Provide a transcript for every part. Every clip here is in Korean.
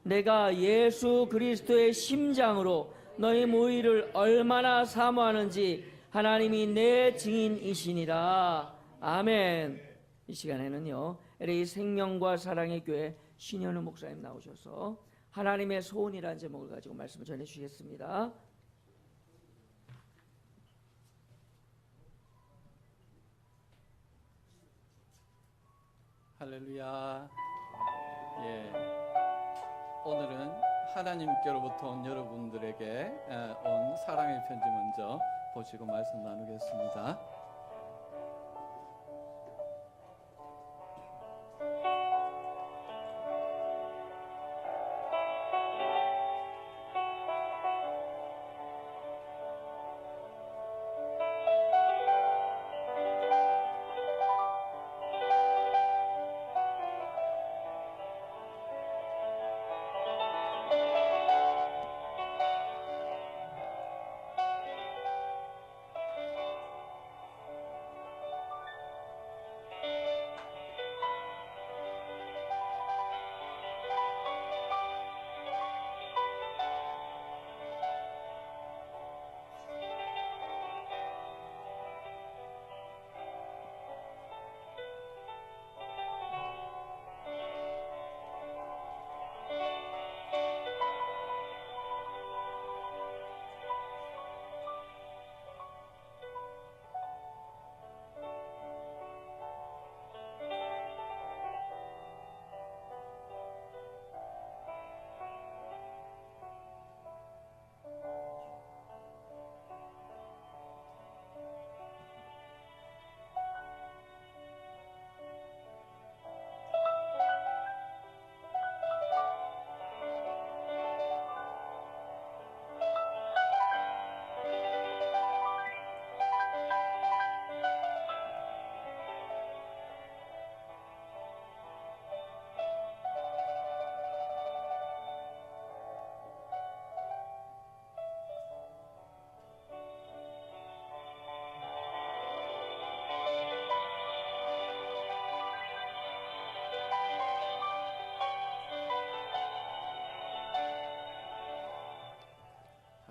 내가 예수 그리스도의 심장으로 너희 모의를 얼마나 사모하는지 하나님이 내 증인이시니라. 아멘. 이 시간에는요, LA 생명과 사랑의 교회 신현우 목사님 나오셔서 하나님의 소원이라는 제목을 가지고 말씀을 전해주시겠습니다. 할렐루야. 오늘은 하나님께로부터 온 여러분들에게 온 사랑의 편지 먼저 보시고 말씀 나누겠습니다.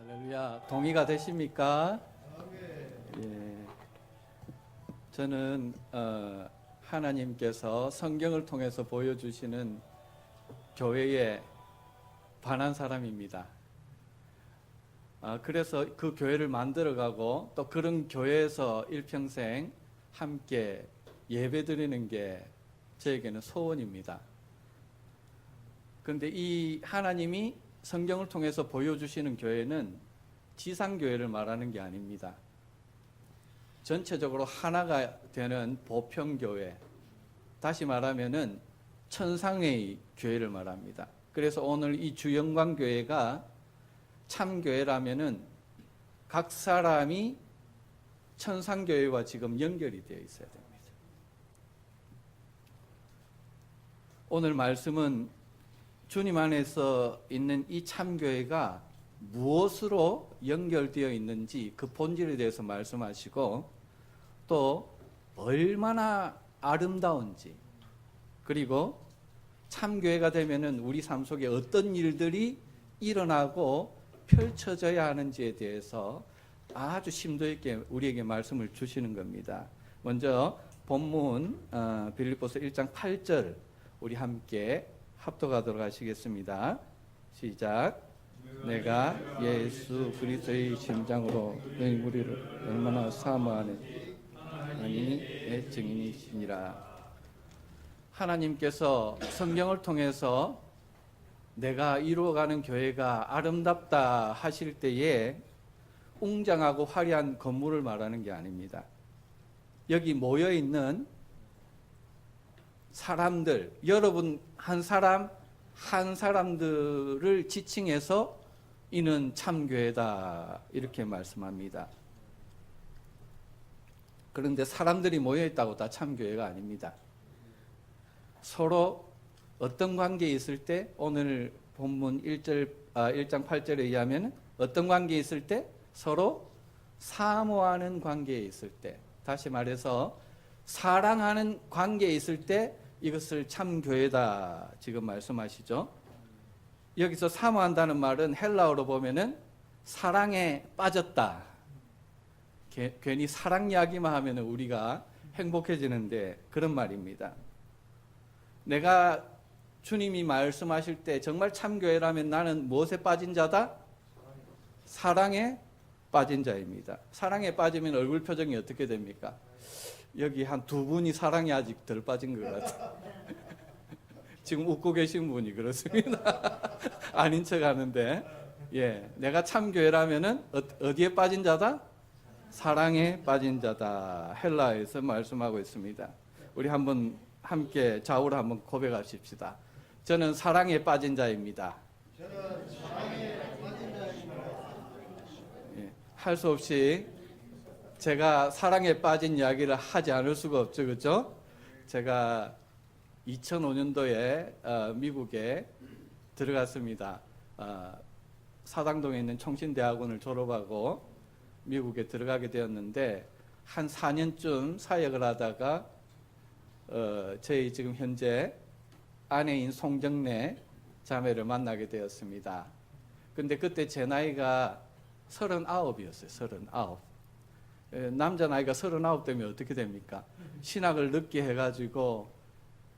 할렐루야. 동의가 되십니까? 저는 하나님께서 성경을 통해서 보여주시는 교회에 반한 사람입니다. 그래서 그 교회를 만들어가고 또 그런 교회에서 일평생 함께 예배드리는 게 저에게는 소원입니다. 그런데 이 하나님이 성경을 통해서 보여주시는 교회는 지상교회를 말하는 게 아닙니다. 전체적으로 하나가 되는 보편교회, 다시 말하면은 천상의 교회를 말합니다. 그래서 오늘 이 주영광교회가 참교회라면은 각 사람이 천상교회와 지금 연결이 되어 있어야 됩니다. 오늘 말씀은 주님 안에서 있는 이 참교회가 무엇으로 연결되어 있는지 그 본질에 대해서 말씀하시고 또 얼마나 아름다운지, 그리고 참교회가 되면은 우리 삶 속에 어떤 일들이 일어나고 펼쳐져야 하는지에 대해서 아주 심도 있게 우리에게 말씀을 주시는 겁니다. 먼저 본문 빌립보서 1장 8절 우리 함께 합독하도록 하시겠습니다. 시작. 내가 예수 그리스도의 심장으로 너희 무리를 얼마나 사모하는지 하나님이 내 증인이시니라. 하나님께서 성경을 통해서 내가 이루어가는 교회가 아름답다 하실 때에 웅장하고 화려한 건물을 말하는 게 아닙니다. 여기 모여있는 사람들, 여러분 한 사람 한 사람들을 지칭해서 이는 참교회다 이렇게 말씀합니다. 그런데 사람들이 모여있다고 다 참교회가 아닙니다. 서로 어떤 관계에 있을 때, 오늘 본문 1장 8절에 의하면 어떤 관계에 있을 때? 서로 사모하는 관계에 있을 때, 다시 말해서 사랑하는 관계에 있을 때 이것을 참교회다 지금 말씀하시죠. 여기서 사모한다는 말은 헬라어로 보면은 사랑에 빠졌다. 괜히 사랑 이야기만 하면 우리가 행복해지는데 그런 말입니다. 내가 주님이 말씀하실 때 정말 참교회라면 나는 무엇에 빠진 자다? 사랑에 빠진 자입니다. 사랑에 빠지면 얼굴 표정이 어떻게 됩니까? 여기 한 두 분이 사랑이 아직 덜 빠진 것 같아요. 지금 웃고 계신 분이 그렇습니다. 아닌 척 하는데, 예, 내가 참교회라면은 어디에 빠진 자다? 사랑에 빠진 자다. 헬라에서 말씀하고 있습니다. 우리 한번 함께 좌우로 한번 고백하십시다. 저는 사랑에 빠진 자입니다. 예, 할 수 없이 제가 사랑에 빠진 이야기를 하지 않을 수가 없죠, 그렇죠? 제가 2005년도에 미국에 들어갔습니다. 사당동에 있는 총신대학원을 졸업하고 미국에 들어가게 되었는데 한 4년쯤 사역을 하다가 저희 지금 현재 아내인 송정래 자매를 만나게 되었습니다. 근데 그때 제 나이가 39이었어요. 39. 남자 나이가 39 되면 어떻게 됩니까? 신학을 늦게 해가지고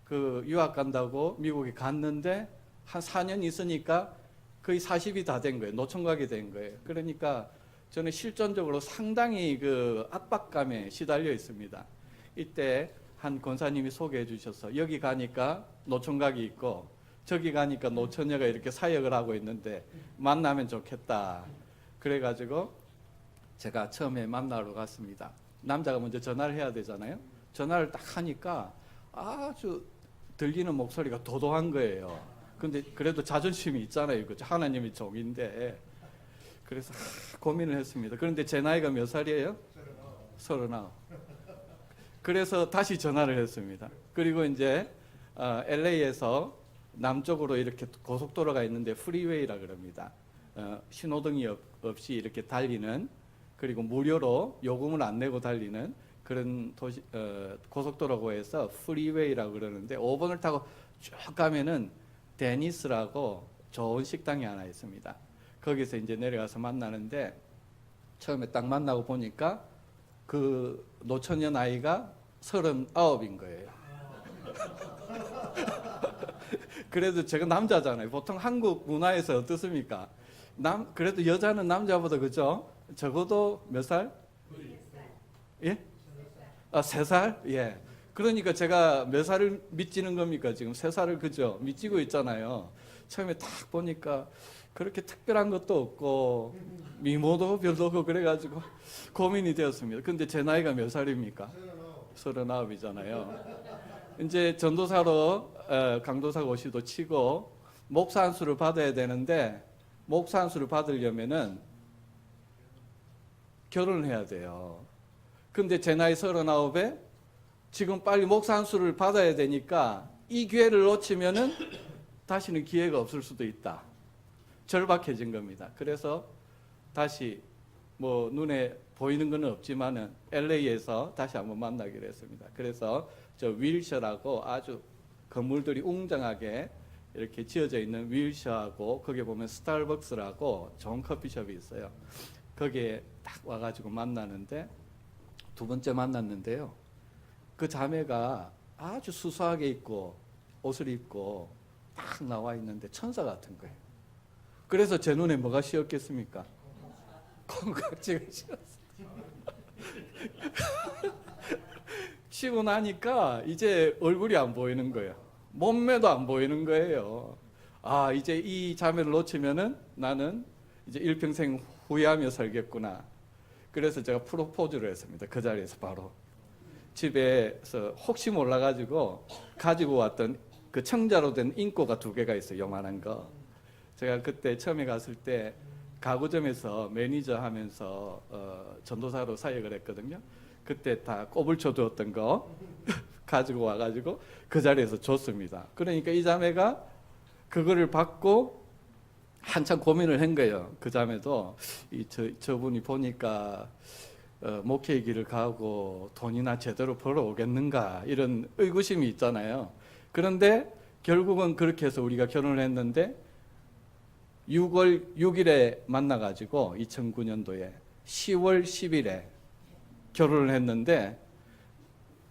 그 유학 간다고 미국에 갔는데 한 4년 있으니까 거의 40이 다 된 거예요. 노총각이 된 거예요. 그러니까 저는 실존적으로 상당히 그 압박감에 시달려 있습니다. 이때 한 권사님이 소개해 주셔서 여기 가니까 노총각이 있고 저기 가니까 노처녀가 이렇게 사역을 하고 있는데 만나면 좋겠다. 그래가지고 제가 처음에 만나러 갔습니다. 남자가 먼저 전화를 해야 되잖아요. 전화를 딱 하니까 아주 들리는 목소리가 도도한 거예요. 근데 그래도 자존심이 있잖아요. 그죠? 하나님이 종인데. 그래서 고민을 했습니다. 그런데 제 나이가 몇 살이에요? 39. 그래서 다시 전화를 했습니다. 그리고 이제 LA에서 남쪽으로 이렇게 고속도로가 있는데 프리웨이라 그럽니다. 신호등이 없이 이렇게 달리는, 그리고 무료로 요금을 안 내고 달리는 그런 고속도로고 해서 프리웨이라고 그러는데 5번을 타고 쭉 가면은 데니스라고 좋은 식당이 하나 있습니다. 거기서 이제 내려가서 만나는데 처음에 딱 만나고 보니까 그 노처녀 나이가 39인 거예요. 그래도 제가 남자잖아요. 보통 한국 문화에서 어떻습니까? 그래도 여자는 남자보다, 그죠? 적어도 몇 살? 예? 3살? 예. 그러니까 제가 몇 살을 믿지는 겁니까? 지금 3살을, 그죠? 믿지고 있잖아요. 처음에 딱 보니까 그렇게 특별한 것도 없고 미모도 별로 없고 그래가지고 고민이 되었습니다. 근데 제 나이가 몇 살입니까? 39이잖아요. 이제 전도사로 강도사 고시도 치고 목사 안수를 받아야 되는데 목사 안수를 받으려면은 결혼을 해야 돼요. 근데 제 나이 39에 지금 빨리 목사 안수를 받아야 되니까 이 기회를 놓치면은 다시는 기회가 없을 수도 있다. 절박해진 겁니다. 그래서 다시 뭐 눈에 보이는 건 없지만은 LA에서 다시 한번 만나기로 했습니다. 그래서 저 윌셔라고 아주 건물들이 웅장하게 이렇게 지어져 있는 윌셔하고 거기에 보면 스타벅스라고 좋은 커피숍이 있어요. 거기에 딱 와가지고 만나는데 두 번째 만났는데요. 그 자매가 아주 수수하게 입고 옷을 입고 딱 나와 있는데 천사 같은 거예요. 그래서 제 눈에 뭐가 씌었겠습니까? 콩깍지가 씌었어요. 치고 나니까 이제 얼굴이 안 보이는 거예요. 몸매도 안 보이는 거예요. 아, 이제 이 자매를 놓치면은 나는 이제 일평생 후회하며 살겠구나. 그래서 제가 프로포즈를 했습니다. 그 자리에서 바로. 집에서 혹시 몰라가지고 가지고 왔던 그 청자로 된 인꼬가 2개가 있어요. 요만한 거. 제가 그때 처음에 갔을 때 가구점에서 매니저 하면서 전도사로 사역을 했거든요. 그때 다 꼽을 쳐두었던 거 가지고 와가지고 그 자리에서 줬습니다. 그러니까 이 자매가 그거를 받고 한참 고민을 한 거예요. 그 자매도 저분이 보니까 목회의 길을 가고 돈이나 제대로 벌어오겠는가 이런 의구심이 있잖아요. 그런데 결국은 그렇게 해서 우리가 결혼을 했는데 6월 6일에 만나가지고 2009년도에 10월 10일에 결혼을 했는데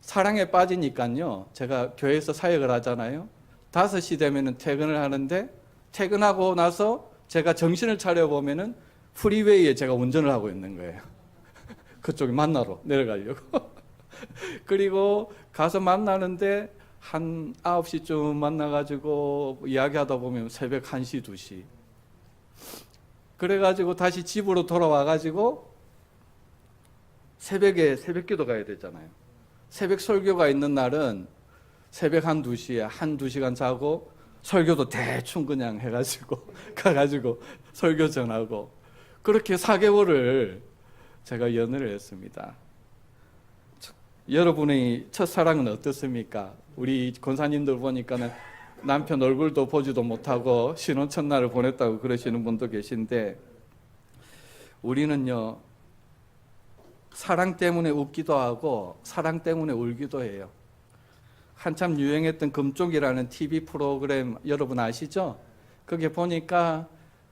사랑에 빠지니까요. 제가 교회에서 사역을 하잖아요. 5시 되면은 퇴근을 하는데 퇴근하고 나서 제가 정신을 차려보면은 프리웨이에 제가 운전을 하고 있는 거예요. 그쪽에 만나러 내려가려고. 그리고 가서 만나는데 한 9시쯤 만나가지고 이야기하다 보면 새벽 1시, 2시. 그래가지고 다시 집으로 돌아와가지고 새벽에 새벽 기도 가야 되잖아요. 새벽 설교가 있는 날은 새벽 한 2시에 한 2시간 자고 설교도 대충 그냥 해가지고 가가지고 설교 전하고 그렇게 4개월을 제가 연애를 했습니다. 여러분의 첫사랑은 어떻습니까? 우리 권사님들 보니까는 남편 얼굴도 보지도 못하고 신혼 첫날을 보냈다고 그러시는 분도 계신데 우리는요 사랑 때문에 웃기도 하고 사랑 때문에 울기도 해요. 한참 유행했던 금쪽이라는 TV 프로그램 여러분 아시죠? 거기에 보니까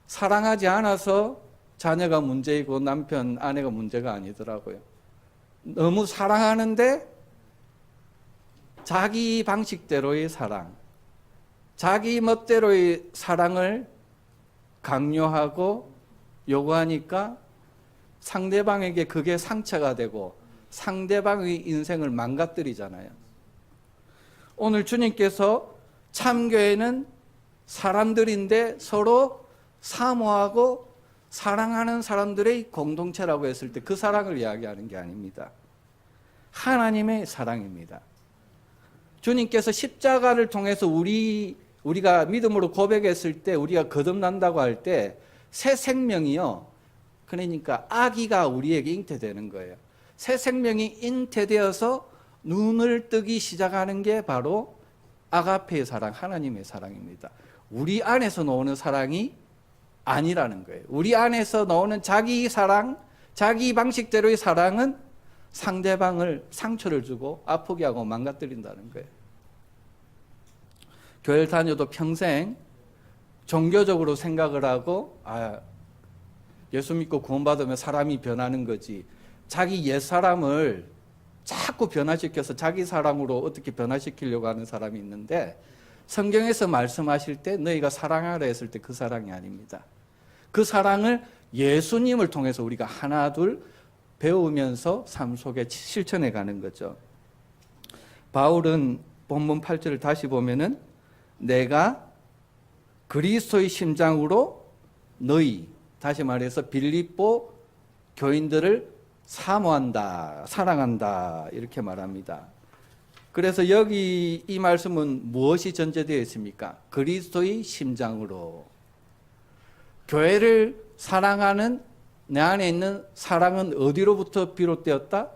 사랑하지 않아서 자녀가 문제이고 남편, 아내가 문제가 아니더라고요. 너무 사랑하는데 자기 방식대로의 사랑, 자기 멋대로의 사랑을 강요하고 요구하니까 상대방에게 그게 상처가 되고 상대방의 인생을 망가뜨리잖아요. 오늘 주님께서 참교회는 사람들인데 서로 사모하고 사랑하는 사람들의 공동체라고 했을 때 그 사랑을 이야기하는 게 아닙니다. 하나님의 사랑입니다. 주님께서 십자가를 통해서 우리가 믿음으로 고백했을 때 우리가 거듭난다고 할 때 새 생명이요. 그러니까 아기가 우리에게 잉태되는 거예요. 새 생명이 잉태되어서 눈을 뜨기 시작하는 게 바로 아가페의 사랑, 하나님의 사랑입니다. 우리 안에서 나오는 사랑이 아니라는 거예요. 우리 안에서 나오는 자기 사랑, 자기 방식대로의 사랑은 상대방을 상처를 주고 아프게 하고 망가뜨린다는 거예요. 교회를 다녀도 평생 종교적으로 생각을 하고 예수 믿고 구원받으면 사람이 변하는 거지 자기 옛사람을 자꾸 변화시켜서 자기 사랑으로 어떻게 변화시키려고 하는 사람이 있는데 성경에서 말씀하실 때 너희가 사랑하라 했을 때 그 사랑이 아닙니다. 그 사랑을 예수님을 통해서 우리가 하나 둘 배우면서 삶 속에 실천해 가는 거죠. 바울은 본문 8절을 다시 보면은 내가 그리스도의 심장으로 너희, 다시 말해서 빌립보 교인들을 사모한다, 사랑한다 이렇게 말합니다. 그래서 여기 이 말씀은 무엇이 전제되어 있습니까? 그리스도의 심장으로. 교회를 사랑하는 내 안에 있는 사랑은 어디로부터 비롯되었다?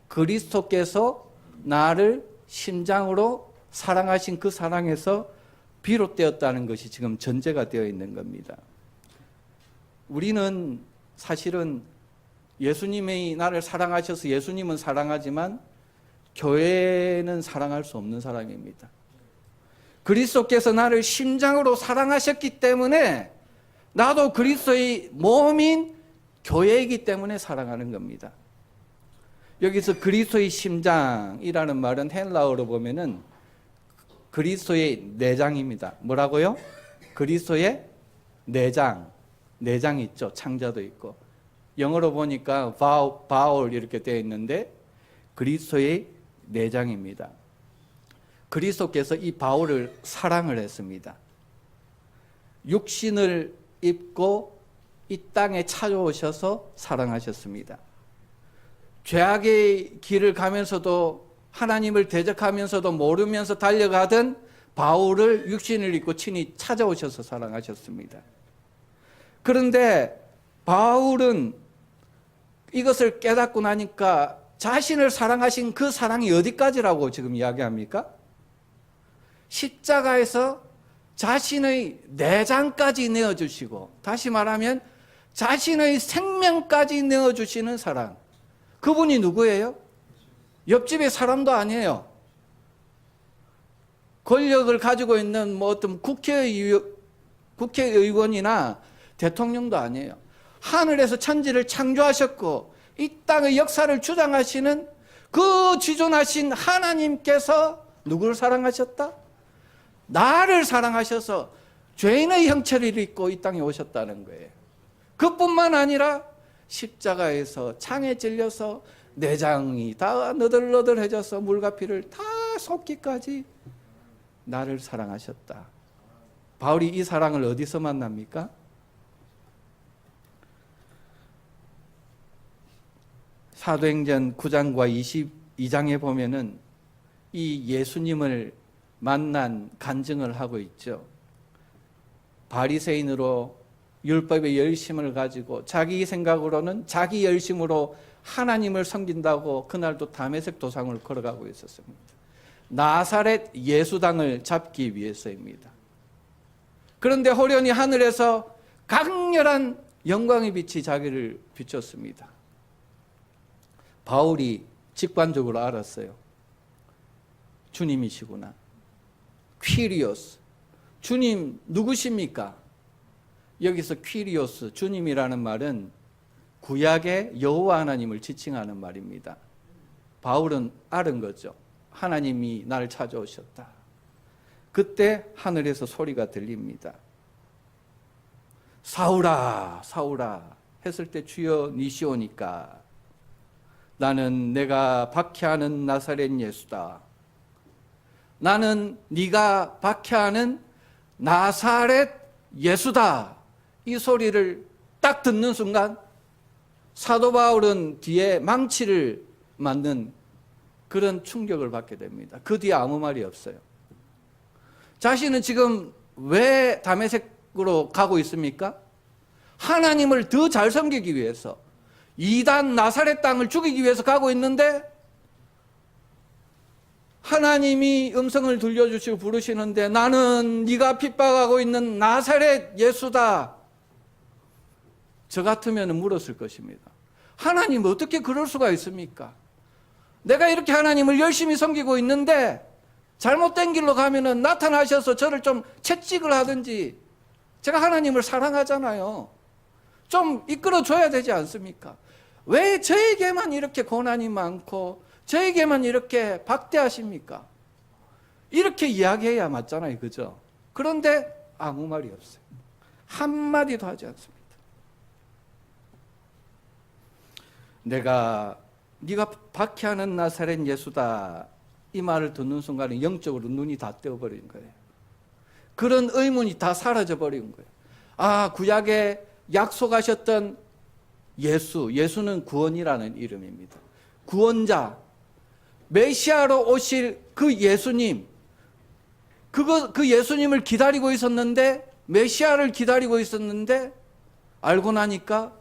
그리스도께서 나를 심장으로 사랑하신 그 사랑에서 비롯되었다는 것이 지금 전제가 되어 있는 겁니다. 우리는 사실은 예수님이 나를 사랑하셔서 예수님은 사랑하지만 교회는 사랑할 수 없는 사람입니다. 그리스도께서 나를 심장으로 사랑하셨기 때문에 나도 그리스도의 몸인 교회이기 때문에 사랑하는 겁니다. 여기서 그리스도의 심장이라는 말은 헬라어로 보면은 그리스도의 내장입니다. 뭐라고요? 그리스도의 내장. 내장이 있죠. 창자도 있고. 영어로 보니까 바울 이렇게 되어 있는데 그리스도의 내장입니다. 그리스도께서 이 바울을 사랑을 했습니다. 육신을 입고 이 땅에 찾아오셔서 사랑하셨습니다. 죄악의 길을 가면서도 하나님을 대적하면서도 모르면서 달려가던 바울을 육신을 입고 친히 찾아오셔서 사랑하셨습니다. 그런데 바울은 이것을 깨닫고 나니까 자신을 사랑하신 그 사랑이 어디까지라고 지금 이야기합니까? 십자가에서 자신의 내장까지 내어주시고, 다시 말하면 자신의 생명까지 내어주시는 사랑. 그분이 누구예요? 옆집의 사람도 아니에요. 권력을 가지고 있는 어떤 국회의원, 국회의원이나 대통령도 아니에요. 하늘에서 천지를 창조하셨고 이 땅의 역사를 주장하시는 그 지존하신 하나님께서 누구를 사랑하셨다? 나를 사랑하셔서 죄인의 형체를 입고 이 땅에 오셨다는 거예요. 그뿐만 아니라 십자가에서 창에 찔려서 내장이 다 너덜너덜해져서 물과 피를 다 쏟기까지 나를 사랑하셨다. 바울이 이 사랑을 어디서 만납니까? 사도행전 9장과 22장에 보면은 이 예수님을 만난 간증을 하고 있죠. 바리새인으로 율법의 열심을 가지고 자기 생각으로는 자기 열심으로 하나님을 섬긴다고 그날도 다메섹 도상을 걸어가고 있었습니다. 나사렛 예수당을 잡기 위해서입니다. 그런데 호련히 하늘에서 강렬한 영광의 빛이 자기를 비췄습니다. 바울이 직관적으로 알았어요. 주님이시구나. 퀴리오스. 주님 누구십니까? 여기서 퀴리오스, 주님이라는 말은 구약의 여호와 하나님을 지칭하는 말입니다. 바울은 알은 거죠. 하나님이 나를 찾아오셨다. 그때 하늘에서 소리가 들립니다. 사울아, 사울아 했을 때 주여 니시오니까 나는 내가 박해하는 나사렛 예수다. 나는 네가 박해하는 나사렛 예수다. 이 소리를 딱 듣는 순간 사도 바울은 뒤에 망치를 맞는 그런 충격을 받게 됩니다. 그 뒤에 아무 말이 없어요. 자신은 지금 왜 다메섹으로 가고 있습니까? 하나님을 더 잘 섬기기 위해서, 이단 나사렛 땅을 죽이기 위해서 가고 있는데 하나님이 음성을 들려주시고 부르시는데 나는 네가 핍박하고 있는 나사렛 예수다. 저 같으면 물었을 것입니다. 하나님 어떻게 그럴 수가 있습니까? 내가 이렇게 하나님을 열심히 섬기고 있는데 잘못된 길로 가면은 나타나셔서 저를 좀 채찍을 하든지, 제가 하나님을 사랑하잖아요. 좀 이끌어줘야 되지 않습니까? 왜 저에게만 이렇게 고난이 많고 저에게만 이렇게 박대하십니까? 이렇게 이야기해야 맞잖아요. 그죠? 그런데 아무 말이 없어요. 한마디도 하지 않습니다. 네가 박해하는 나사렛 예수다. 이 말을 듣는 순간에 영적으로 눈이 다 떼어버린 거예요. 그런 의문이 다 사라져버린 거예요. 아, 구약에 약속하셨던 예수는 구원이라는 이름입니다. 구원자, 메시아로 오실 그 예수님, 그 예수님을 기다리고 있었는데, 메시아를 기다리고 있었는데 알고 나니까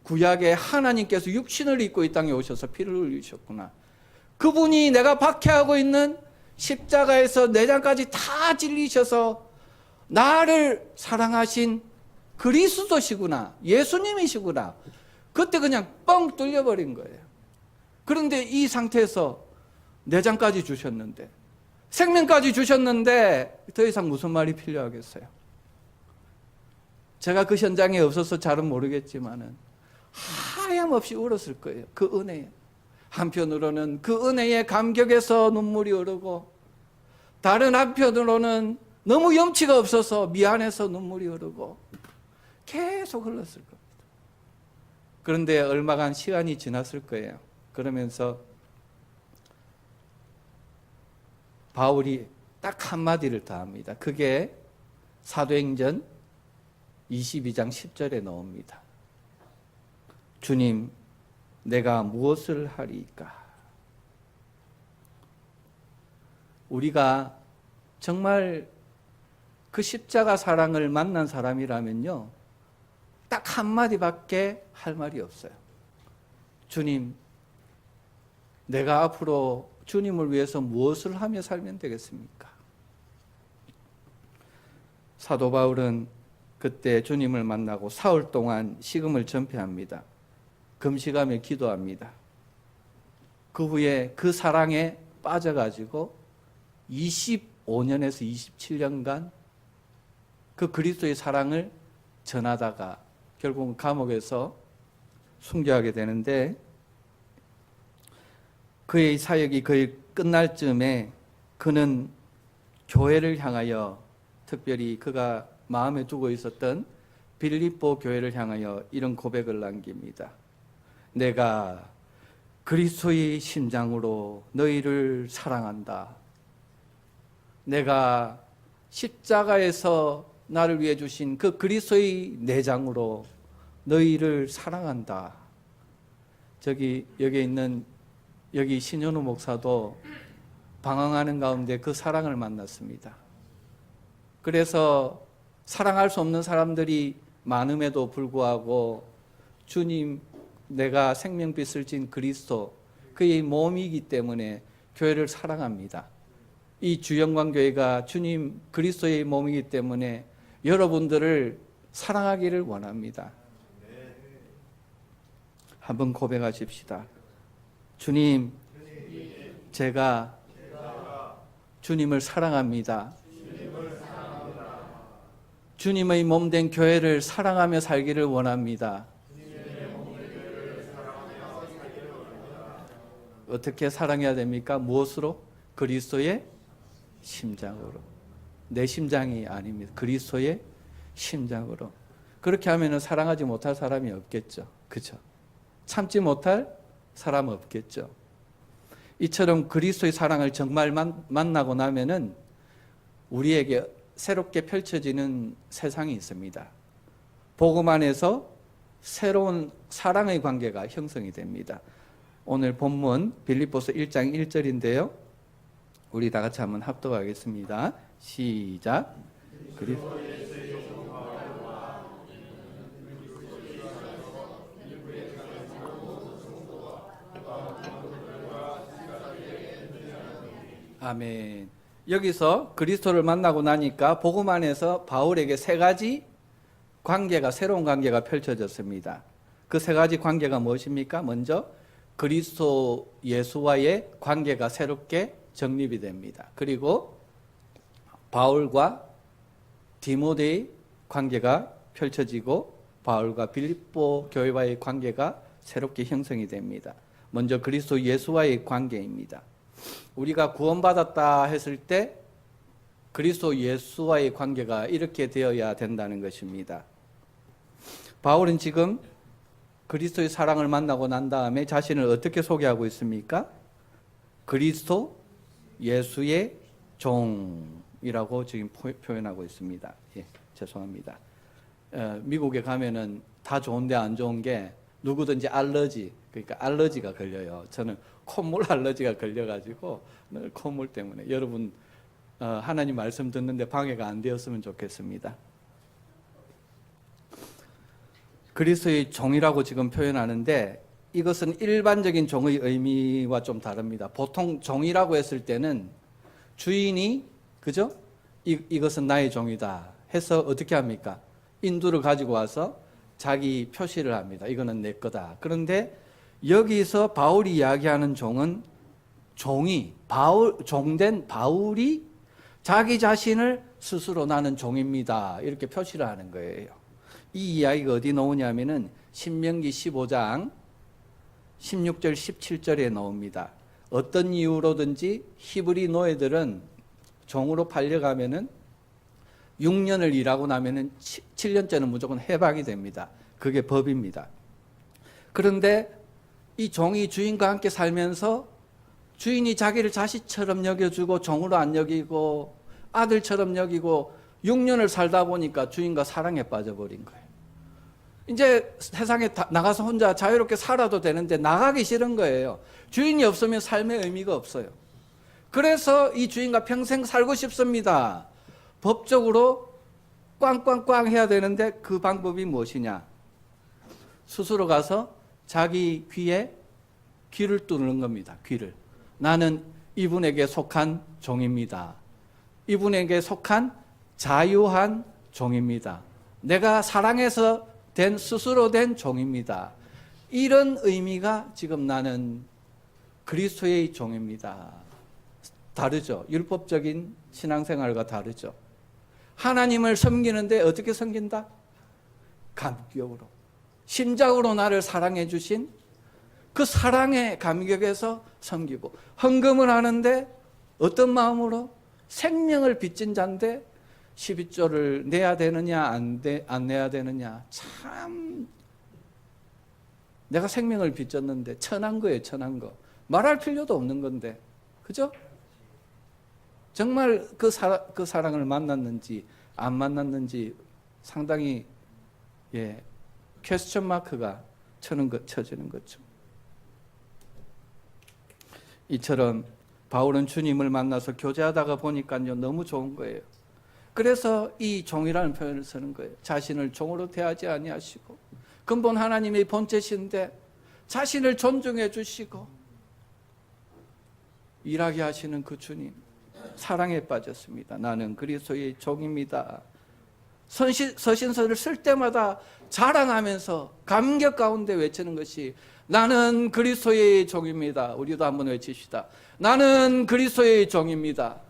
구약에 하나님께서 육신을 입고 이 땅에 오셔서 피를 흘리셨구나. 그분이 내가 박해하고 있는 십자가에서 내장까지 다 찔리셔서 나를 사랑하신 그리스도시구나, 예수님이시구나. 그때 그냥 뻥 뚫려버린 거예요. 그런데 이 상태에서 내장까지 주셨는데, 생명까지 주셨는데 더 이상 무슨 말이 필요하겠어요? 제가 그 현장에 없어서 잘은 모르겠지만은 하염없이 울었을 거예요. 그 은혜에. 한편으로는 그 은혜의 감격에서 눈물이 흐르고, 다른 한편으로는 너무 염치가 없어서 미안해서 눈물이 흐르고 계속 흘렀을 겁니다. 그런데 얼마간 시간이 지났을 거예요. 그러면서 바울이 딱 한마디를 더 합니다. 그게 사도행전 22장 10절에 나옵니다. 주님, 내가 무엇을 하리이까? 우리가 정말 그 십자가 사랑을 만난 사람이라면요, 딱 한마디밖에 할 말이 없어요. 주님, 내가 앞으로 주님을 위해서 무엇을 하며 살면 되겠습니까? 사도 바울은 그때 주님을 만나고 사흘 동안 식음을 전폐합니다. 금식하며 기도합니다. 그 후에 그 사랑에 빠져가지고 25년에서 27년간 그 그리스도의 사랑을 전하다가 결국은 감옥에서 순교하게 되는데, 그의 사역이 거의 끝날 즈음에 그는 교회를 향하여, 특별히 그가 마음에 두고 있었던 빌립보 교회를 향하여 이런 고백을 남깁니다. 내가 그리스도의 심장으로 너희를 사랑한다. 내가 십자가에서 나를 위해 주신 그 그리스도의 내장으로 너희를 사랑한다. 여기 신현우 목사도 방황하는 가운데 그 사랑을 만났습니다. 그래서 사랑할 수 없는 사람들이 많음에도 불구하고 주님, 내가 생명빛을 진 그리스도, 그의 몸이기 때문에 교회를 사랑합니다. 이 주영광교회가 주님 그리스도의 몸이기 때문에 여러분들을 사랑하기를 원합니다. 한번 고백하십시다. 주님, 제가 주님을 사랑합니다. 주님의 몸된 교회를 사랑하며 살기를 원합니다. 어떻게 사랑해야 됩니까? 무엇으로? 그리스도의 심장으로. 내 심장이 아닙니다. 그리스도의 심장으로. 그렇게 하면 사랑하지 못할 사람이 없겠죠. 그렇죠? 참지 못할 사람 없겠죠. 이처럼 그리스도의 사랑을 정말 만나고 나면은 우리에게 새롭게 펼쳐지는 세상이 있습니다. 복음 안에서 새로운 사랑의 관계가 형성이 됩니다. 오늘 본문 빌립보서 1장 1절인데요. 우리 다 같이 한번 합독하겠습니다. 시작. 아멘. 여기서 그리스도를 만나고 나니까 복음 안에서 바울에게 세 가지 관계가, 새로운 관계가 펼쳐졌습니다. 그 세 가지 관계가 무엇입니까? 먼저 그리스도 예수와의 관계가 새롭게 정립이 됩니다. 그리고 바울과 디모데의 관계가 펼쳐지고 바울과 빌립보 교회와의 관계가 새롭게 형성이 됩니다. 먼저 그리스도 예수와의 관계입니다. 우리가 구원받았다 했을 때 그리스도 예수와의 관계가 이렇게 되어야 된다는 것입니다. 바울은 지금 그리스도의 사랑을 만나고 난 다음에 자신을 어떻게 소개하고 있습니까? 그리스도 예수의 종이라고 지금 표현하고 있습니다. 예, 죄송합니다. 미국에 가면은 다 좋은데 안 좋은 게 누구든지 알러지, 그러니까 알러지가 걸려요. 저는 콧물 알러지가 걸려가지고 늘 콧물 때문에 여러분 하나님 말씀 듣는데 방해가 안 되었으면 좋겠습니다. 그리스도의 종이라고 지금 표현하는데 이것은 일반적인 종의 의미와 좀 다릅니다. 보통 종이라고 했을 때는 주인이 그죠? 이것은 나의 종이다 해서 어떻게 합니까? 인두를 가지고 와서 자기 표시를 합니다. 이거는 내 거다. 그런데 여기서 바울이 이야기하는 종은 종된 바울이 자기 자신을 스스로 나는 종입니다. 이렇게 표시를 하는 거예요. 이 이야기가 어디 나오냐면은 신명기 15장 16절 17절에 나옵니다. 어떤 이유로든지 히브리 노예들은 종으로 팔려가면은 6년을 일하고 나면은 7년째는 무조건 해방이 됩니다. 그게 법입니다. 그런데 이 종이 주인과 함께 살면서 주인이 자기를 자식처럼 여겨주고 종으로 안 여기고 아들처럼 여기고 6년을 살다 보니까 주인과 사랑에 빠져버린 거예요. 이제 세상에 나가서 혼자 자유롭게 살아도 되는데 나가기 싫은 거예요. 주인이 없으면 삶의 의미가 없어요. 그래서 이 주인과 평생 살고 싶습니다. 법적으로 꽝꽝꽝 해야 되는데 그 방법이 무엇이냐? 스스로 가서 자기 귀에 귀를 뚫는 겁니다. 귀를. 나는 이분에게 속한 종입니다. 이분에게 속한 자유한 종입니다. 내가 사랑해서 스스로 된 종입니다. 이런 의미가 지금 나는 그리스도의 종입니다. 다르죠. 율법적인 신앙생활과 다르죠. 하나님을 섬기는데 어떻게 섬긴다? 감격으로. 심장으로 나를 사랑해 주신 그 사랑의 감격에서 섬기고, 헌금을 하는데 어떤 마음으로? 생명을 빚진 자인데 12조를 내야 되느냐 안 내야 되느냐. 참, 내가 생명을 빚졌는데 천한 거예요. 천한 거. 말할 필요도 없는 건데, 그죠? 정말 그 사랑을 만났는지 안 만났는지 상당히 퀘스천 마크가 쳐지는 거죠. 이처럼 바울은 주님을 만나서 교제하다가 보니까요, 너무 좋은 거예요. 그래서 이 종이라는 표현을 쓰는 거예요. 자신을 종으로 대하지 아니하시고, 근본 하나님의 본체신데 자신을 존중해 주시고 일하게 하시는 그 주님, 사랑에 빠졌습니다. 나는 그리스도의 종입니다. 서신서를 쓸 때마다 자랑하면서 감격 가운데 외치는 것이 나는 그리스도의 종입니다. 우리도 한번 외칩시다. 나는 그리스도의 종입니다.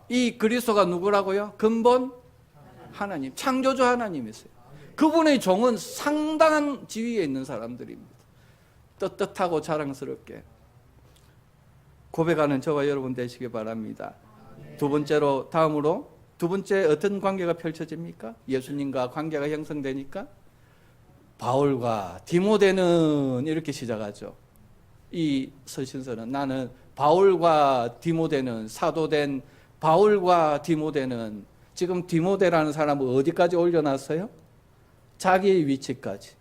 이 그리스도가 누구라고요? 근본 하나님, 창조주 하나님이세요. 그분의 종은 상당한 지위에 있는 사람들입니다. 떳떳하고 자랑스럽게 고백하는 저와 여러분 되시기 바랍니다. 두 번째로, 다음으로 두 번째 어떤 관계가 펼쳐집니까? 예수님과 관계가 형성되니까 바울과 디모데는 이렇게 시작하죠. 이 서신서는 나는 바울과 디모데는, 사도된 바울과 디모데는, 지금 디모데라는 사람을 어디까지 올려놨어요? 자기의 위치까지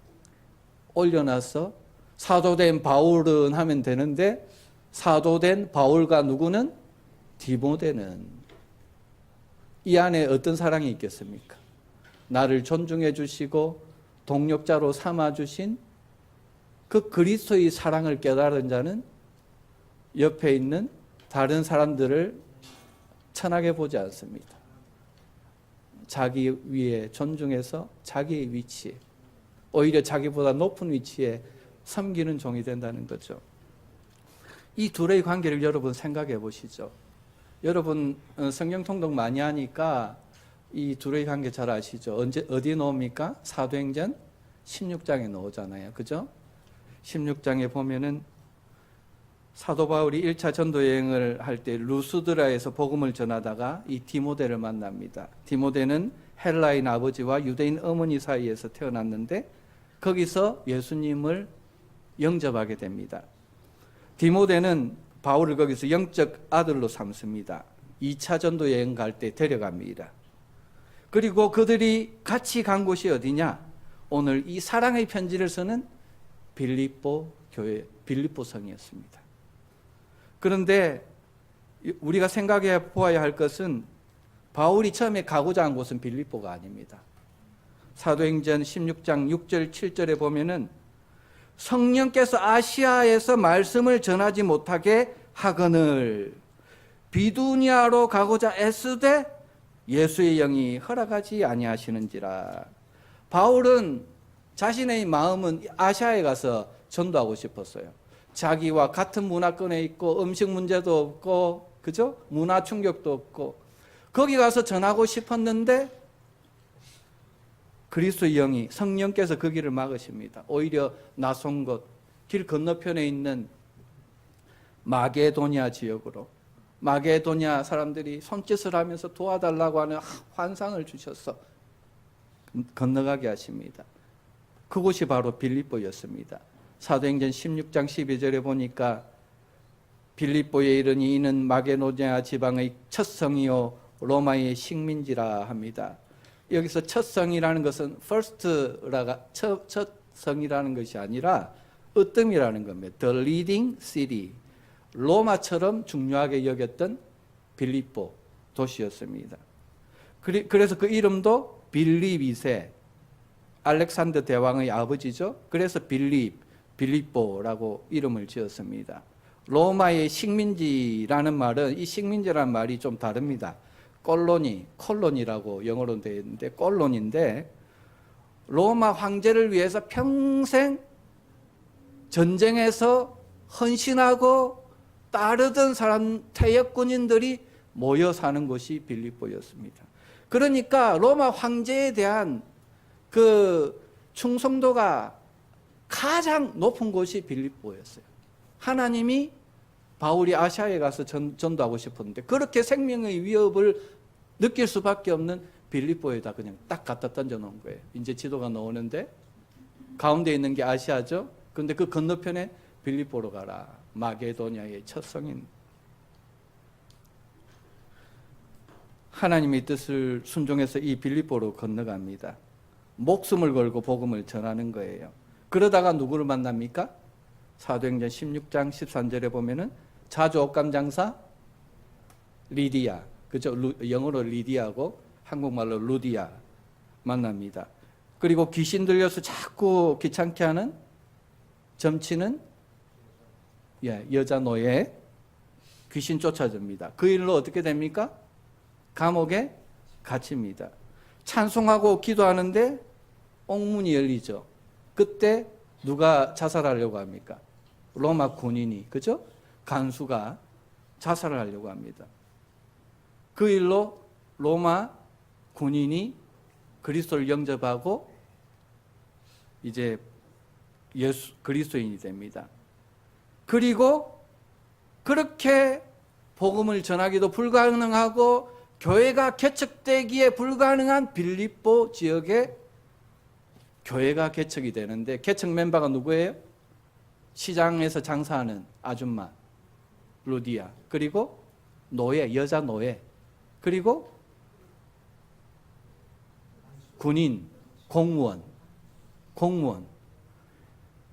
올려놔서 사도된 바울은 하면 되는데, 사도된 바울과 누구는? 디모데는. 이 안에 어떤 사랑이 있겠습니까? 나를 존중해 주시고 동력자로 삼아 주신 그 그리스도의 사랑을 깨달은 자는 옆에 있는 다른 사람들을 천하게 보지 않습니다. 자기 위에 존중해서 자기의 위치에, 오히려 자기보다 높은 위치에 섬기는 종이 된다는 거죠. 이 둘의 관계를 여러분 생각해 보시죠. 여러분 성경 통독 많이 하니까 이 둘의 관계 잘 아시죠? 어디에 나옵니까? 사도행전 16장에 나오잖아요. 그죠? 16장에 보면은 사도 바울이 1차 전도 여행을 할 때 루스드라에서 복음을 전하다가 이 디모데를 만납니다. 디모데는 헬라인 아버지와 유대인 어머니 사이에서 태어났는데 거기서 예수님을 영접하게 됩니다. 디모데는 바울을 거기서 영적 아들로 삼습니다. 2차 전도 여행 갈 때 데려갑니다. 그리고 그들이 같이 간 곳이 어디냐? 오늘 이 사랑의 편지를 쓰는 빌립보 교회, 빌립보 성이었습니다. 그런데 우리가 생각해 보아야 할 것은 바울이 처음에 가고자 한 곳은 빌립보가 아닙니다. 사도행전 16장 6절 7절에 보면은 성령께서 아시아에서 말씀을 전하지 못하게 하거늘 비두니아로 가고자 애쓰되 예수의 영이 허락하지 아니하시는지라. 바울은 자신의 마음은 아시아에 가서 전도하고 싶었어요. 자기와 같은 문화권에 있고 음식 문제도 없고, 그죠? 문화 충격도 없고, 거기 가서 전하고 싶었는데 그리스도의 영이, 성령께서 그 길을 막으십니다. 오히려 낯선 곳, 길 건너편에 있는 마게도냐 지역으로, 마게도냐 사람들이 손짓을 하면서 도와달라고 하는 환상을 주셔서 건너가게 하십니다. 그곳이 바로 빌립보였습니다. 사도행전 16장 12절에 보니까 빌립보에 이르니 이는 마게도냐 지방의 첫 성이요 로마의 식민지라 합니다. 여기서 첫 성이라는 것은 first라가 첫 성이라는 것이 아니라 으뜸이라는 겁니다. The leading city. 로마처럼 중요하게 여겼던 빌립보 도시였습니다. 그래서 그 이름도 빌립이세, 알렉산더 대왕의 아버지죠. 그래서 빌립보라고 이름을 지었습니다. 로마의 식민지라는 말은, 이 식민지라는 말이 좀 다릅니다. 콜로니라고 영어로 되어 있는데 콜론인데, 로마 황제를 위해서 평생 전쟁에서 헌신하고 따르던 사람, 퇴역 군인들이 모여 사는 곳이 빌립보였습니다. 그러니까 로마 황제에 대한 그 충성도가 가장 높은 곳이 빌립보였어요. 하나님이 바울이 아시아에 가서 전도하고 싶었는데 그렇게 생명의 위협을 느낄 수밖에 없는 빌립보에다 그냥 딱 갖다 던져 놓은 거예요. 이제 지도가 나오는데 가운데 있는 게 아시아죠. 근데 그 건너편에 빌립보로 가라. 마게도냐의 첫 성인. 하나님의 뜻을 순종해서 이 빌립보로 건너갑니다. 목숨을 걸고 복음을 전하는 거예요. 그러다가 누구를 만납니까? 사도행전 16장 13절에 보면은 자주 옷감 장사 리디아, 그죠? 영어로 리디아고 한국말로 루디아 만납니다. 그리고 귀신 들려서 자꾸 귀찮게 하는 점치는 여자 노예 귀신 쫓아줍니다. 그 일로 어떻게 됩니까? 감옥에 갇힙니다. 찬송하고 기도하는데 옥문이 열리죠. 그때 누가 자살하려고 합니까? 로마 군인이, 그죠? 간수가 자살을 하려고 합니다. 그 일로 로마 군인이 그리스도를 영접하고 이제 그리스도인이 됩니다. 그리고 그렇게 복음을 전하기도 불가능하고 교회가 개척되기에 불가능한 빌립보 지역에 교회가 개척이 되는데 개척 멤버가 누구예요? 시장에서 장사하는 아줌마 루디아, 그리고 노예, 여자 노예, 그리고 군인, 공무원.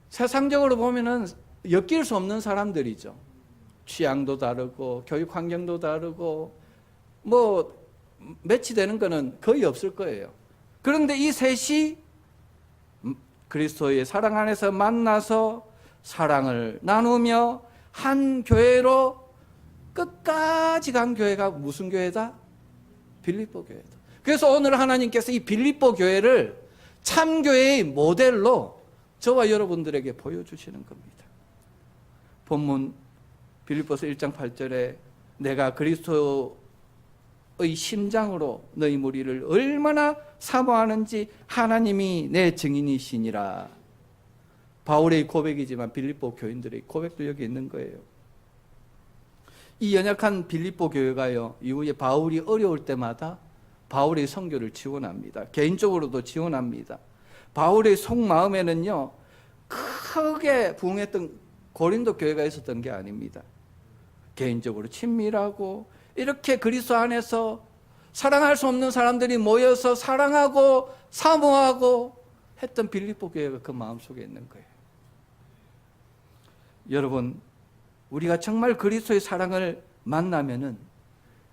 세상적으로 보면은 엮일 수 없는 사람들이죠. 취향도 다르고 교육 환경도 다르고 뭐 매치되는 거는 거의 없을 거예요. 그런데 이 셋이 그리스도의 사랑 안에서 만나서 사랑을 나누며 한 교회로 끝까지 간 교회가 무슨 교회다? 빌립보 교회다. 그래서 오늘 하나님께서 이 빌립보 교회를 참교회의 모델로 저와 여러분들에게 보여주시는 겁니다. 본문 빌립보서 1장 8절에 내가 그리스도의 심장으로 너희 무리를 얼마나 사모하는지 하나님이 내 증인이시니라. 바울의 고백이지만 빌립보 교인들의 고백도 여기 있는 거예요. 이 연약한 빌립보 교회가요, 이후에 바울이 어려울 때마다 바울의 선교를 지원합니다. 개인적으로도 지원합니다. 바울의 속마음에는요, 크게 부흥했던 고린도 교회가 있었던 게 아닙니다. 개인적으로 친밀하고 이렇게 그리스도 안에서 사랑할 수 없는 사람들이 모여서 사랑하고 사모하고 했던 빌립보 교회가 그 마음속에 있는 거예요. 여러분, 우리가 정말 그리스도의 사랑을 만나면은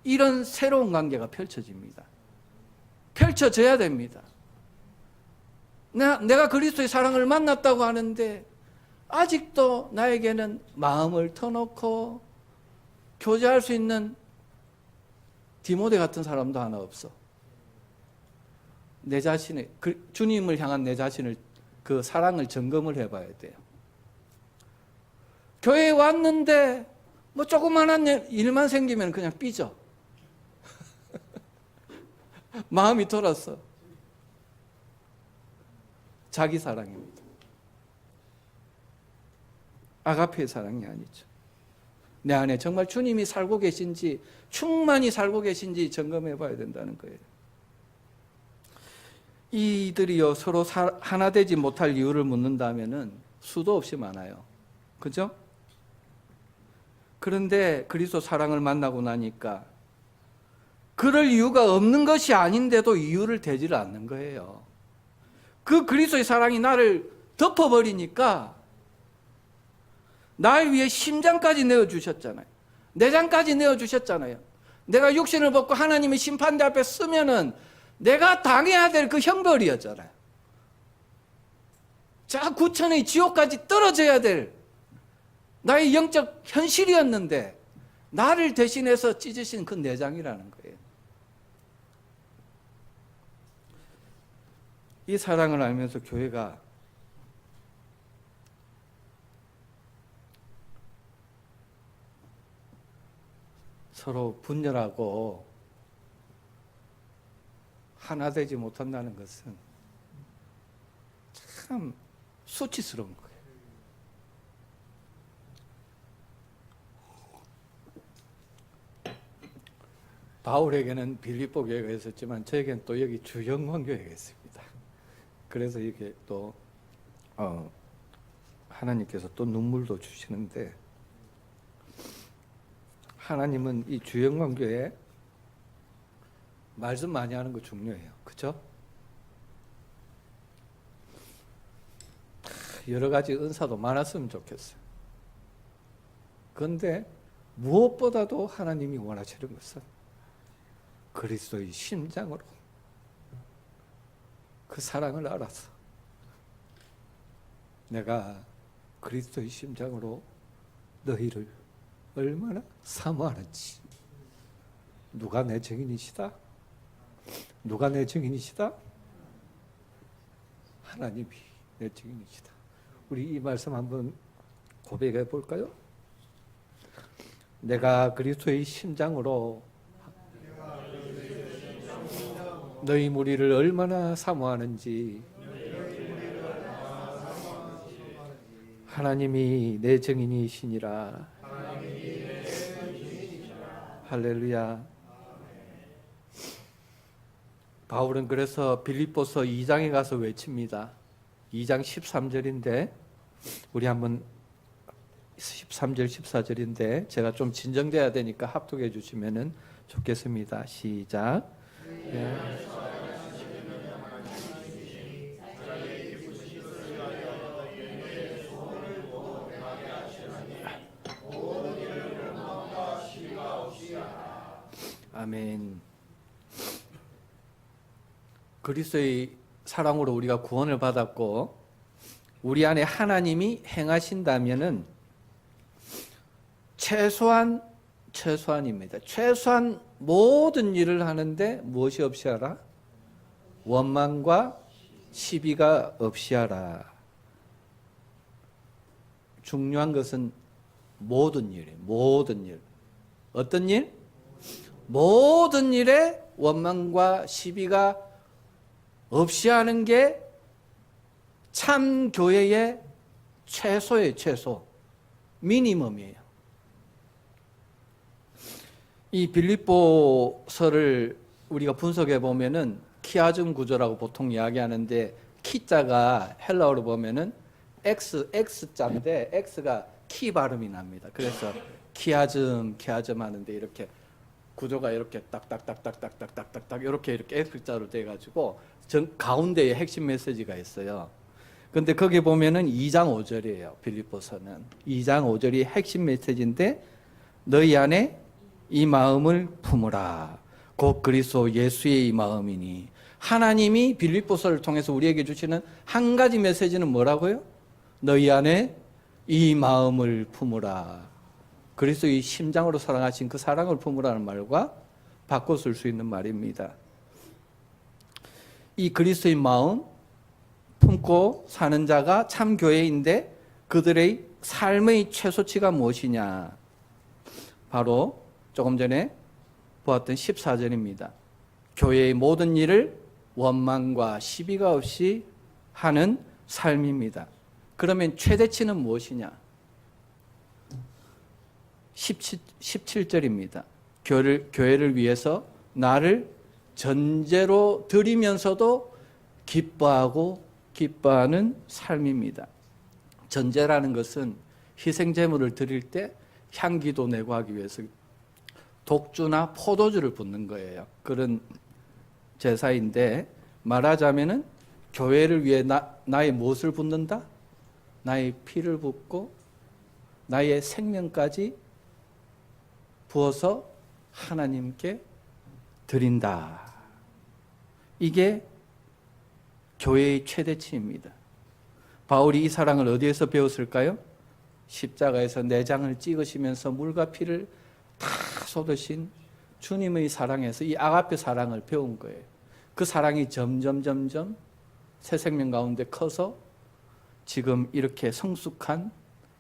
이런 새로운 관계가 펼쳐집니다. 펼쳐져야 됩니다. 내가 그리스도의 사랑을 만났다고 하는데 아직도 나에게는 마음을 터놓고 교제할 수 있는 디모데 같은 사람도 하나 없어. 내 자신의 주님을 향한 내 자신을 그 사랑을 점검을 해봐야 돼요. 교회에 왔는데 뭐 조그만한 일만 생기면 그냥 삐져. 마음이 돌았어. 자기 사랑입니다. 아가페의 사랑이 아니죠. 내 안에 정말 주님이 살고 계신지, 충만히 살고 계신지 점검해 봐야 된다는 거예요. 이들이요, 서로 하나 되지 못할 이유를 묻는다면은 수도 없이 많아요. 그죠? 그런데 그리스도 사랑을 만나고 나니까 그럴 이유가 없는 것이 아닌데도 이유를 대지를 않는 거예요. 그 그리스도의 사랑이 나를 덮어버리니까 날 위해 심장까지 내어주셨잖아요. 내장까지 내어주셨잖아요. 내가 육신을 벗고 하나님의 심판대 앞에 서면은 내가 당해야 될 그 형벌이었잖아요. 자, 구천의 지옥까지 떨어져야 될 나의 영적 현실이었는데 나를 대신해서 찢으신 그 내장이라는 거예요. 이 사랑을 알면서 교회가 서로 분열하고 하나 되지 못한다는 것은 참 수치스러운 거예요. 바울에게는 빌립보 교회가 있었지만 저에게는 또 여기 주영광 교회가 있습니다. 그래서 이게 또 하나님께서 또 눈물도 주시는데, 하나님은 이 주영광 교회 말씀 많이 하는 거 중요해요. 그렇죠? 여러 가지 은사도 많았으면 좋겠어요. 그런데 무엇보다도 하나님이 원하시는 것은 그리스도의 심장으로 그 사랑을 알아서 내가 그리스도의 심장으로 너희를 얼마나 사모하는지. 누가 내 증인이시다? 누가 내 증인이시다? 하나님이 내 증인이시다. 우리 이 말씀 한번 고백해 볼까요? 내가 그리스도의 심장으로 너희 무리를 얼마나 사모하는지 하나님이 내 증인이시니라. 할렐루야. 바울은 그래서 빌립보서 2장에 가서 외칩니다. 2장 13절인데 우리 한번 13절 14절인데 제가 좀 진정돼야 되니까 합독해 주시면 좋겠습니다. 시작. 네. 아멘. 그리스도의 사랑으로 우리가 구원을 받았고 우리 안에 하나님이 행하신다면은 최소한입니다. 최소한 모든 일을 하는데 무엇이 없이 하라? 원망과 시비가 없이 하라. 중요한 것은 모든 일이에요. 모든 일. 어떤 일? 모든 일에 원망과 시비가 없이 하는 게 참 교회의 최소의 최소, 미니멈이에요. 이 빌립보서를 우리가 분석해 보면은 키아즘 구조라고 보통 이야기하는데 키자가 헬라어로 보면은 X자인데 X가 키 발음이 납니다. 그래서 키아즘 하는데 이렇게 구조가 이렇게 딱딱딱딱딱딱딱딱 이렇게 X자로 돼 가지고 가운데에 핵심 메시지가 있어요. 근데 거기 보면은 2장 5절이에요. 빌립보서는 2장 5절이 핵심 메시지인데 너희 안에 이 마음을 품으라. 곧 그리스도 예수의 이 마음이니. 하나님이 빌립보서를 통해서 우리에게 주시는 한 가지 메시지는 뭐라고요? 너희 안에 이 마음을 품으라. 그리스도의 심장으로 사랑하신 그 사랑을 품으라는 말과 바꿔 쓸 수 있는 말입니다. 이 그리스도의 마음 품고 사는 자가 참 교회인데 그들의 삶의 최소치가 무엇이냐? 바로 조금 전에 보았던 14절입니다. 교회의 모든 일을 원망과 시비가 없이 하는 삶입니다. 그러면 최대치는 무엇이냐? 17절입니다. 교회를 위해서 나를 전제로 드리면서도 기뻐하는 삶입니다. 전제라는 것은 희생제물을 드릴 때 향기도 내고 하기 위해서 독주나 포도주를 붓는 거예요. 그런 제사인데 말하자면은 교회를 위해 나의 무엇을 붓는다? 나의 피를 붓고 나의 생명까지 부어서 하나님께 드린다. 이게 교회의 최대치입니다. 바울이 이 사랑을 어디에서 배웠을까요? 십자가에서 내장을 찍으시면서 물과 피를 다 쏟으신 주님의 사랑에서 이 아가페 사랑을 배운 거예요. 그 사랑이 점점 새 생명 가운데 커서 지금 이렇게 성숙한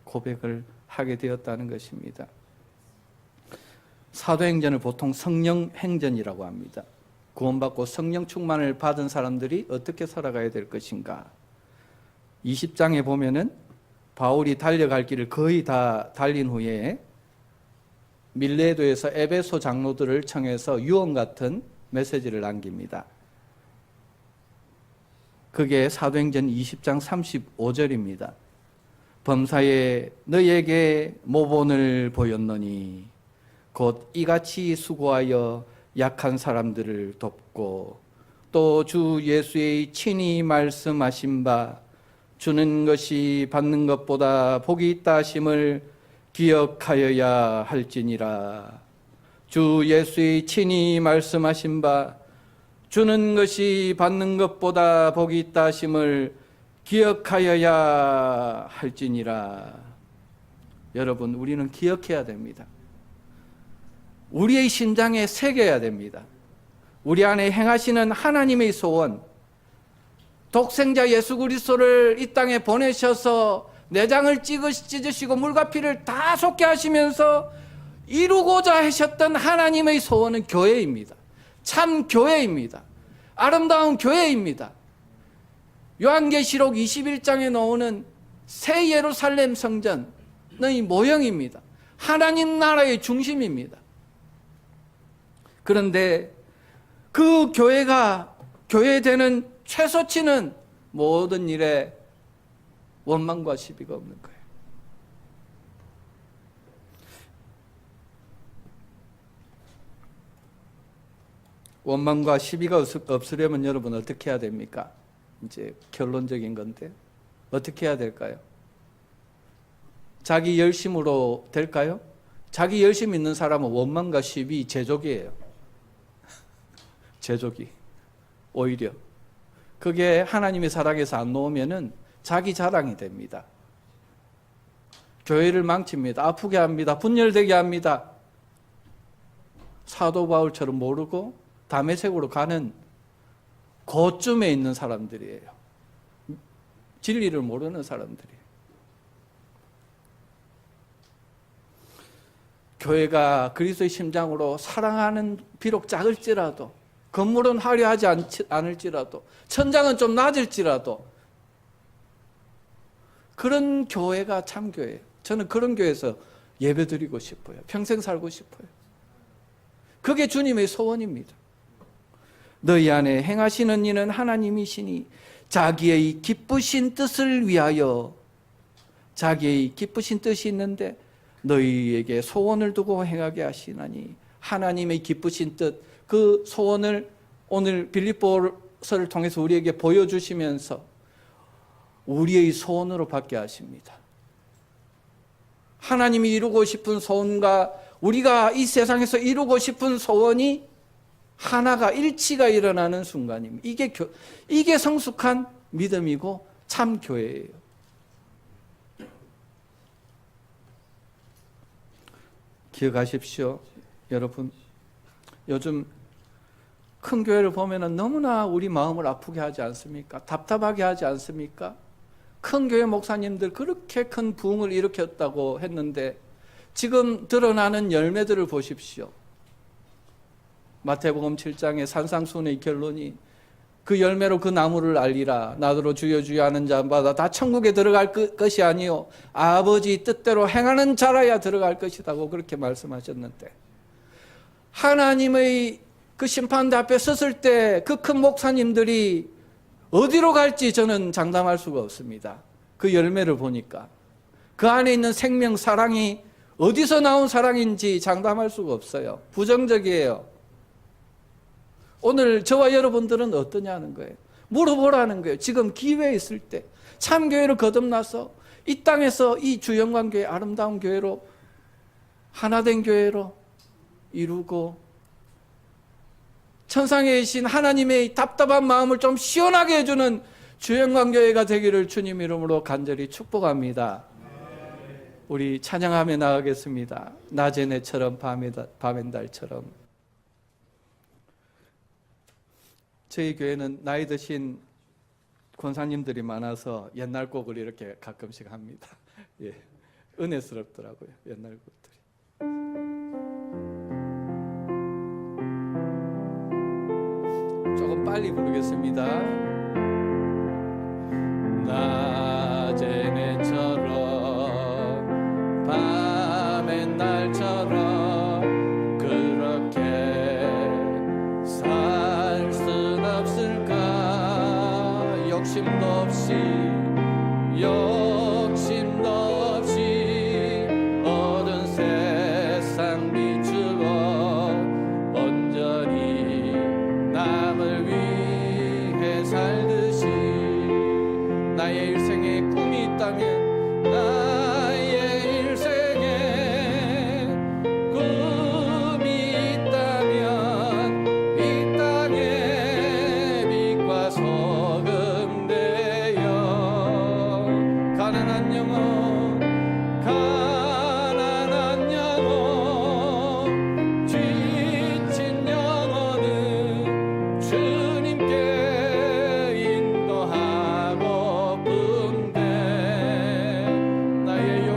고백을 하게 되었다는 것입니다. 사도행전을 보통 성령행전이라고 합니다. 구원받고 성령 충만을 받은 사람들이 어떻게 살아가야 될 것인가. 20장에 보면은 바울이 달려갈 길을 거의 다 달린 후에 밀레도에서 에베소 장로들을 청해서 유언 같은 메시지를 남깁니다. 그게 사도행전 20장 35절입니다. 범사에 너희에게 모본을 보였노니 곧 이같이 수고하여 약한 사람들을 돕고 또 주 예수의 친히 말씀하신 바 주는 것이 받는 것보다 복이 있다 하심을 기억하여야 할지니라. 주 예수의 친히 말씀하신 바 주는 것이 받는 것보다 복이 있다 하심을 기억하여야 할지니라. 여러분, 우리는 기억해야 됩니다. 우리의 심장에 새겨야 됩니다. 우리 안에 행하시는 하나님의 소원, 독생자 예수 그리스도를 이 땅에 보내셔서 내장을 찢으시고 물과 피를 다 쏟게 하시면서 이루고자 하셨던 하나님의 소원은 교회입니다. 참 교회입니다. 아름다운 교회입니다. 요한계시록 21장에 나오는 새 예루살렘 성전의 모형입니다. 하나님 나라의 중심입니다. 그런데 그 교회가 교회되는 최소치는 모든 일에 원망과 시비가 없는 거예요. 원망과 시비가 없으려면 여러분 어떻게 해야 됩니까? 이제 결론적인 건데 어떻게 해야 될까요? 자기 열심으로 될까요? 자기 열심 있는 사람은 원망과 시비 제족이에요. 제족이. 오히려 그게 하나님의 사랑에서 안 놓으면은 자기 자랑이 됩니다. 교회를 망칩니다. 아프게 합니다. 분열되게 합니다. 사도 바울처럼 모르고 다메섹으로 가는 고쯤에 있는 사람들이에요. 진리를 모르는 사람들이에요. 교회가 그리스도의 심장으로 사랑하는 비록 작을지라도, 건물은 화려하지 않을지라도, 천장은 좀 낮을지라도 그런 교회가 참 교회예요. 저는 그런 교회에서 예배드리고 싶어요. 평생 살고 싶어요. 그게 주님의 소원입니다. 너희 안에 행하시는 이는 하나님이시니 자기의 기쁘신 뜻을 위하여, 자기의 기쁘신 뜻이 있는데 너희에게 소원을 두고 행하게 하시나니, 하나님의 기쁘신 뜻, 그 소원을 오늘 빌립보서를 통해서 우리에게 보여주시면서 우리의 소원으로 받게 하십니다. 하나님이 이루고 싶은 소원과 우리가 이 세상에서 이루고 싶은 소원이 하나가, 일치가 일어나는 순간입니다. 이게 성숙한 믿음이고 참 교회예요. 기억하십시오, 여러분. 요즘 큰 교회를 보면 너무나 우리 마음을 아프게 하지 않습니까? 답답하게 하지 않습니까? 큰 교회 목사님들 그렇게 큰 부흥을 일으켰다고 했는데 지금 드러나는 열매들을 보십시오. 마태복음 7장의 산상수훈의 결론이 그 열매로 그 나무를 알리라. 나더러 주여 주여 하는 자마다 다 천국에 들어갈 것이 아니요 아버지 뜻대로 행하는 자라야 들어갈 것이라고 그렇게 말씀하셨는데, 하나님의 그 심판대 앞에 섰을 때 그 큰 목사님들이 어디로 갈지 저는 장담할 수가 없습니다. 그 열매를 보니까 그 안에 있는 생명, 사랑이 어디서 나온 사랑인지 장담할 수가 없어요. 부정적이에요. 오늘 저와 여러분들은 어떠냐는 거예요. 물어보라는 거예요. 지금 기회에 있을 때 참교회로 거듭나서 이 땅에서 이 주영광교회, 아름다운 교회로, 하나된 교회로 이루고 천상에 계신 하나님의 답답한 마음을 좀 시원하게 해주는 주영광교회가 되기를 주님 이름으로 간절히 축복합니다. 우리 찬양하며 나가겠습니다. 낮의 내처럼 밤엔 달처럼. 저희 교회는 나이 드신 권사님들이 많아서 옛날 곡을 이렇게 가끔씩 합니다. 예, 은혜스럽더라고요, 옛날 곡들이. 빨리 부르겠습니다. 낮엔 해처럼 밤엔 날처럼 그렇게 살 순 없을까? 욕심도 없이 얻은 세상 비추어 온전히 남을 위해 살듯이 나의 일생에 꿈이 있다면 나의 일생에 꿈이 있다면 이 땅에 빛과 소금 되어 가난한 영혼 지친 영혼은 주님께 인도하고픈데 나의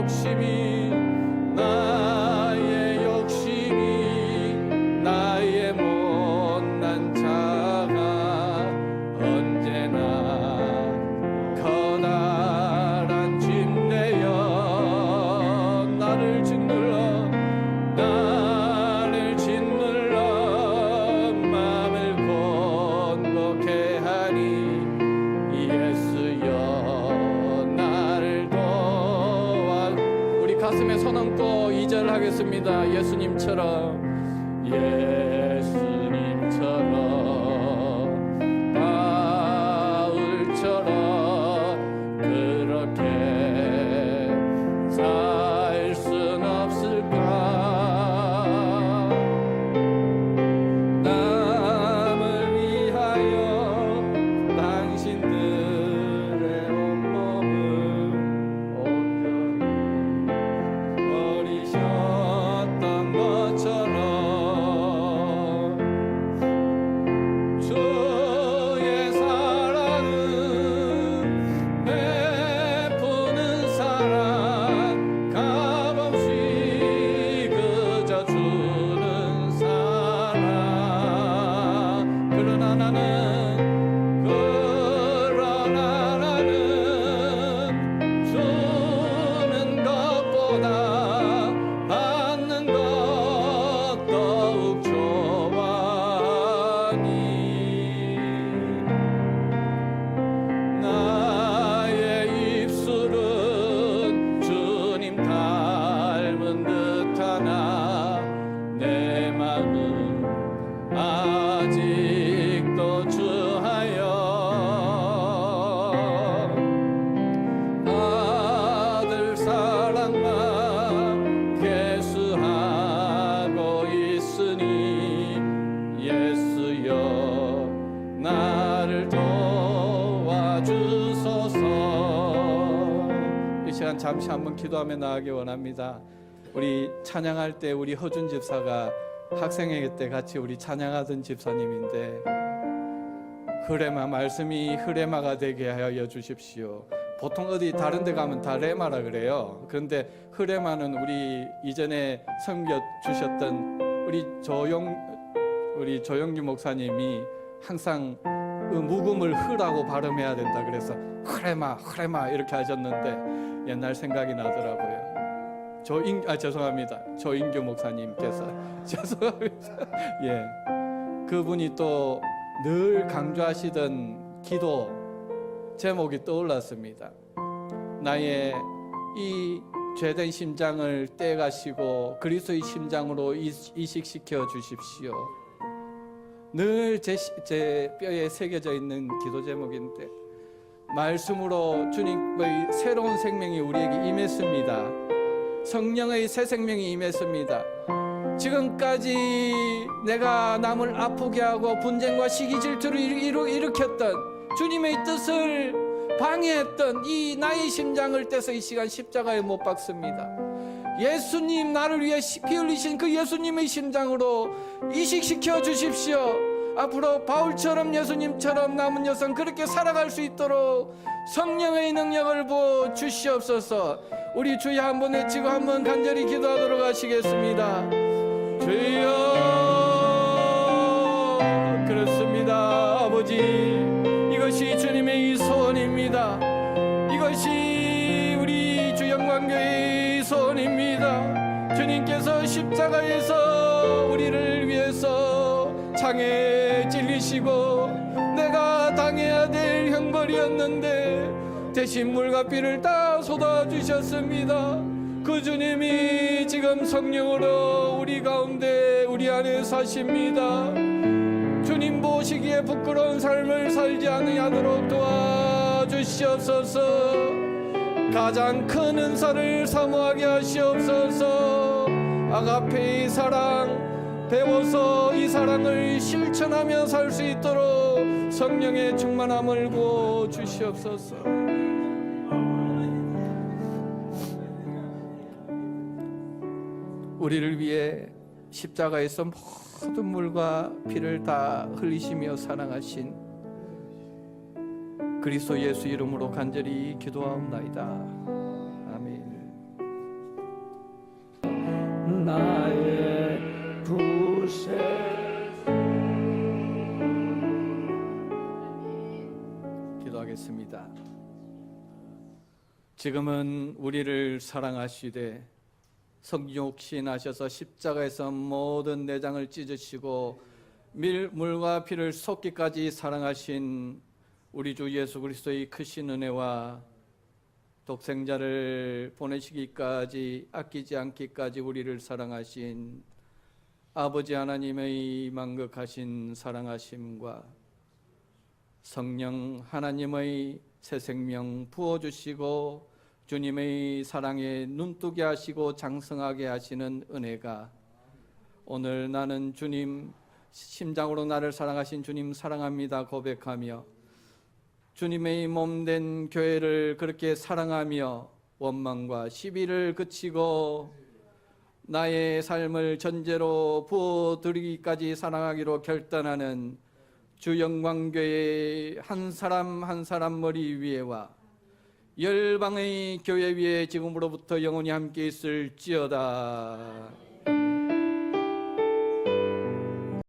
욕심이 나의 못난 자가 언제나 커다란 짐내어 나를 짓눌러 마음을 곤곡해 하니 예수여 나를 도와. 우리 가슴에 손 얹고 2절 하겠습니다. 예수님처럼 바울처럼 그렇게 살 순 없을까? 남을 위하여 당신들의 온몸을 온전히 버리셨던 것처럼 주의 사랑은 베푸는 사랑 값없이 그저 주는 사랑. 그러나 나는 주는 것보다 받는 것 더욱 좋아하니 나의 입술은 주님 닮은 듯하나 내 마음은 아직도 주하여 아들 사랑만 계수하고 있으니 예수여 나를 도와주소서. 이 시간 잠시 한번 기도하며 나가기 원합니다. 우리 찬양할 때 우리 허준 집사가 학생회계 때 같이 우리 찬양하던 집사님인데 말씀이 흐레마가 되게 하여 주십시오. 보통 어디 다른 데 가면 다 레마라 그래요. 그런데 흐레마는 우리 이전에 섬겨 주셨던 우리 조영기 목사님이 항상 묵음을 흐라고 발음해야 된다 그래서 흐레마 이렇게 하셨는데 옛날 생각이 나더라고요. 죄송합니다. 조인규 목사님께서 죄송합니다. 예, 그분이 또 늘 강조하시던 기도 제목이 떠올랐습니다. 나의 이 죄된 심장을 떼가시고 그리스도의 심장으로 이식시켜 주십시오. 늘 제 뼈에 새겨져 있는 기도 제목인데 말씀으로 주님의 새로운 생명이 우리에게 임했습니다. 성령의 새 생명이 임했습니다. 지금까지 내가 남을 아프게 하고 분쟁과 시기 질투를 일으켰던 주님의 뜻을 방해했던 이 나의 심장을 떼서 이 시간 십자가에 못 박습니다. 예수님 나를 위해 피 흘리신 그 예수님의 심장으로 이식시켜 주십시오. 앞으로 바울처럼 예수님처럼 남은 여성 그렇게 살아갈 수 있도록 성령의 능력을 부어 주시옵소서. 우리 주여 한번 외치고 한번 간절히 기도하도록 하시겠습니다. 주여, 그렇습니다. 아버지 아버지, 이것이 주님의 소원입니다. 이것이 우리 주영광교회의 소원입니다. 주님께서 십자가에서 우리를 위해서 창에 찔리시고 내가 당해야 될 형벌이었는데 대신 물과 피를 다 쏟아주셨습니다. 그 주님이 지금 성령으로 우리 가운데 우리 안에 사십니다. 주님 보시기에 부끄러운 삶을 살지 아니하도록 도와주시옵소서. 가장 큰 은사를 사모하게 하시옵소서. 아가페의 사랑 배워서 이 사랑을 실천하며 살 수 있도록 성령의 충만함을 부어 주시옵소서. 우리를 위해 십자가에서 모든 물과 피를 다 흘리시며 사랑하신 그리스도 예수 이름으로 간절히 기도하옵나이다. 아멘. 나의 구세 기도하겠습니다. 지금은 우리를 사랑하시되 성육신하셔서 십자가에서 모든 내장을 찢으시고 물과 피를 쏟기까지 사랑하신 우리 주 예수 그리스도의 크신 은혜와 독생자를 보내시기까지 아끼지 않기까지 우리를 사랑하신 아버지 하나님의 만극하신 사랑하심과 성령 하나님의 새 생명 부어주시고 주님의 사랑에 눈뜨게 하시고 장성하게 하시는 은혜가 오늘 나는 주님 심장으로 나를 사랑하신 주님 사랑합니다 고백하며 주님의 몸된 교회를 그렇게 사랑하며 원망과 시비를 그치고 나의 삶을 전제로 부어드리기까지 사랑하기로 결단하는 주영광교회의 한 사람 한 사람 머리 위에와 열방의 교회 위에 지금으로부터 영원히 함께 있을지어다.